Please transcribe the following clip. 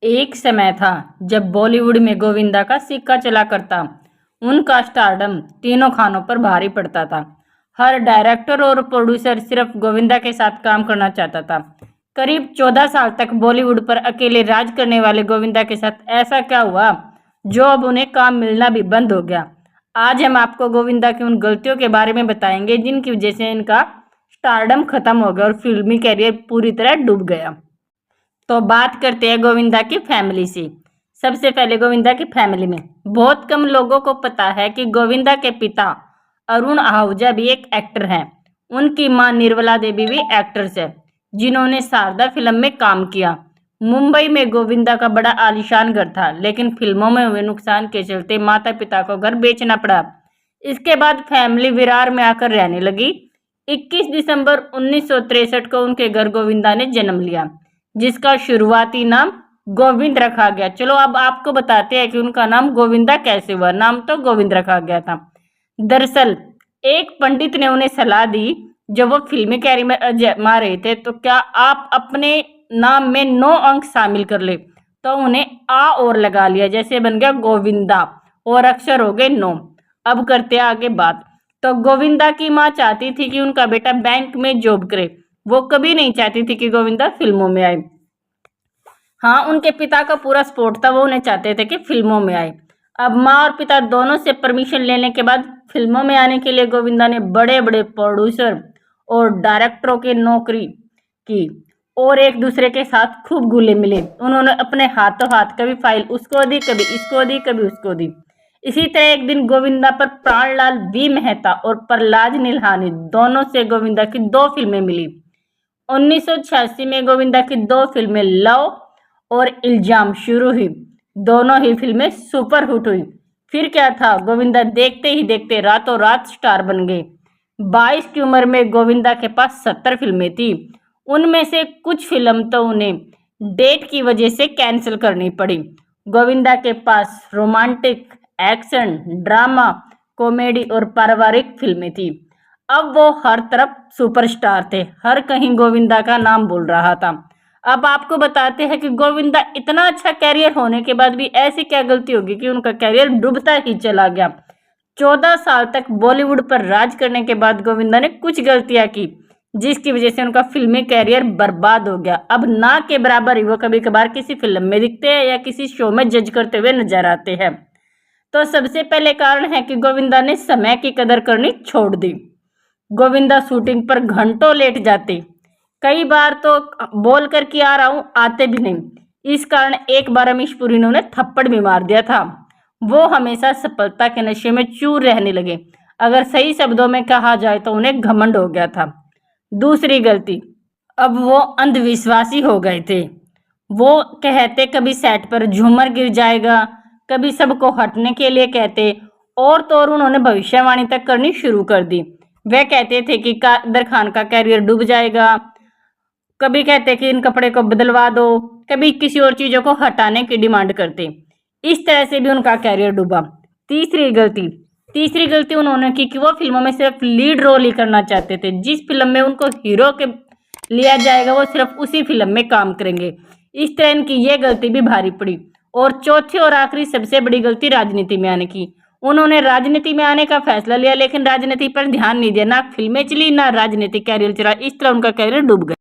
एक समय था जब बॉलीवुड में गोविंदा का सिक्का चला करता। उनका स्टारडम तीनों खानों पर भारी पड़ता था। हर डायरेक्टर और प्रोड्यूसर सिर्फ गोविंदा के साथ काम करना चाहता था। करीब 14 साल तक बॉलीवुड पर अकेले राज करने वाले गोविंदा के साथ ऐसा क्या हुआ जो अब उन्हें काम मिलना भी बंद हो गया। आज हम आपको गोविंदा की उन गलतियों के बारे में बताएंगे जिनकी वजह से इनका स्टारडम खत्म हो गया और फिल्मी कैरियर पूरी तरह डूब गया। तो बात करते हैं गोविंदा की फैमिली से। सबसे पहले गोविंदा की फैमिली में बहुत कम लोगों को पता है कि गोविंदा के पिता अरुण आहूजा भी एक एक्टर हैं। उनकी मां निर्मला देवी भी एक्ट्रेस है जिन्होंने शारदा फिल्म में काम किया। मुंबई में गोविंदा का बड़ा आलीशान घर था, लेकिन फिल्मों में हुए नुकसान के चलते माता पिता को घर बेचना पड़ा। इसके बाद फैमिली विरार में आकर रहने लगी। 21 दिसंबर 1963 को उनके घर गोविंदा ने जन्म लिया, जिसका शुरुआती नाम गोविंद रखा गया। चलो अब आपको बताते हैं कि उनका नाम गोविंदा कैसे हुआ। नाम तो गोविंद रखा गया था। दरअसल एक पंडित ने उन्हें सलाह दी जब वो फिल्मी कैरियर में आजमा रहे थे, तो क्या आप अपने नाम में 9 अंक शामिल कर ले। तो उन्हें आ और लगा लिया, जैसे बन गया गोविंदा और अक्षर हो गए 9। अब करते हैं आगे बात। तो गोविंदा की माँ चाहती थी कि उनका बेटा बैंक में जॉब करे। वो कभी नहीं चाहती थी कि गोविंदा फिल्मों में आए। हाँ, उनके पिता का पूरा सपोर्ट था, वो उन्हें चाहते थे कि फिल्मों में आए। अब माँ और पिता दोनों से परमिशन लेने के बाद फिल्मों में आने के लिए गोविंदा ने बड़े बड़े प्रोड्यूसर और डायरेक्टरों की नौकरी की और एक दूसरे के साथ खूब घुले मिले। उन्होंने अपने हाथों हाथ कभी फाइल उसको दी, कभी इसको दी, कभी उसको दी। इसी तरह एक दिन गोविंदा पर प्राणलाल वी मेहता और प्रहलाद निल्हानी दोनों से गोविंदा की 2 फिल्में मिली। 1986 में गोविंदा की 2 फिल्में लव और इल्जाम शुरू हुई। दोनों ही फिल्में सुपर हिट हुई। फिर क्या था, गोविंदा देखते ही देखते रातों रात स्टार बन गए। 22 की उम्र में गोविंदा के पास 70 फिल्में थी। उनमें से कुछ फिल्म तो उन्हें डेट की वजह से कैंसिल करनी पड़ी। गोविंदा के पास रोमांटिक, एक्शन, ड्रामा, कॉमेडी और पारिवारिक फिल्में थी। अब वो हर तरफ सुपरस्टार थे, हर कहीं गोविंदा का नाम बोल रहा था। अब आपको बताते हैं कि गोविंदा इतना अच्छा कैरियर होने के बाद भी ऐसी क्या गलती होगी कि उनका कैरियर डूबता ही चला गया। 14 साल तक बॉलीवुड पर राज करने के बाद गोविंदा ने कुछ गलतियां की जिसकी वजह से उनका फिल्मी कैरियर बर्बाद हो गया। अब ना के बराबर ही वो कभी कभार किसी फिल्म में दिखते हैं या किसी शो में जज करते हुए नजर आते हैं। तो सबसे पहले कारण है कि गोविंदा ने समय की कदर करनी छोड़ दी। गोविंदा शूटिंग पर घंटों लेट जाते, कई बार तो बोल कर कि आ रहा हूं आते भी नहीं। इस कारण एक बार अमीश पुरी ने उन्हें थप्पड़ भी मार दिया था। वो हमेशा सफलता के नशे में चूर रहने लगे। अगर सही शब्दों में कहा जाए तो उन्हें घमंड हो गया था। दूसरी गलती, अब वो अंधविश्वासी हो गए थे। वो कहते कभी सेट पर झूमर गिर जाएगा, कभी सबको हटने के लिए कहते, और तो और उन्होंने भविष्यवाणी तक करनी शुरू कर दी। वह कहते थे कि कादर खान का कैरियर डूब जाएगा, कभी कहते कि इन कपड़े को बदलवा दो, कभी किसी और चीजों को हटाने की डिमांड करते। इस तरह से भी उनका कैरियर डूबा। तीसरी गलती उन्होंने की कि वो फिल्मों में सिर्फ लीड रोल ही करना चाहते थे। जिस फिल्म में उनको हीरो के लिया जाएगा वो सिर्फ उसी फिल्म में काम करेंगे। इस तरह इनकी ये गलती भी भारी पड़ी। और चौथी और आखिरी सबसे बड़ी गलती राजनीति में आने की। उन्होंने राजनीति में आने का फैसला लिया, लेकिन राजनीति पर ध्यान नहीं दिया। ना फिल्में चली, ना राजनीतिक कैरियर चला। इस तरह उनका कैरियर डूब गया।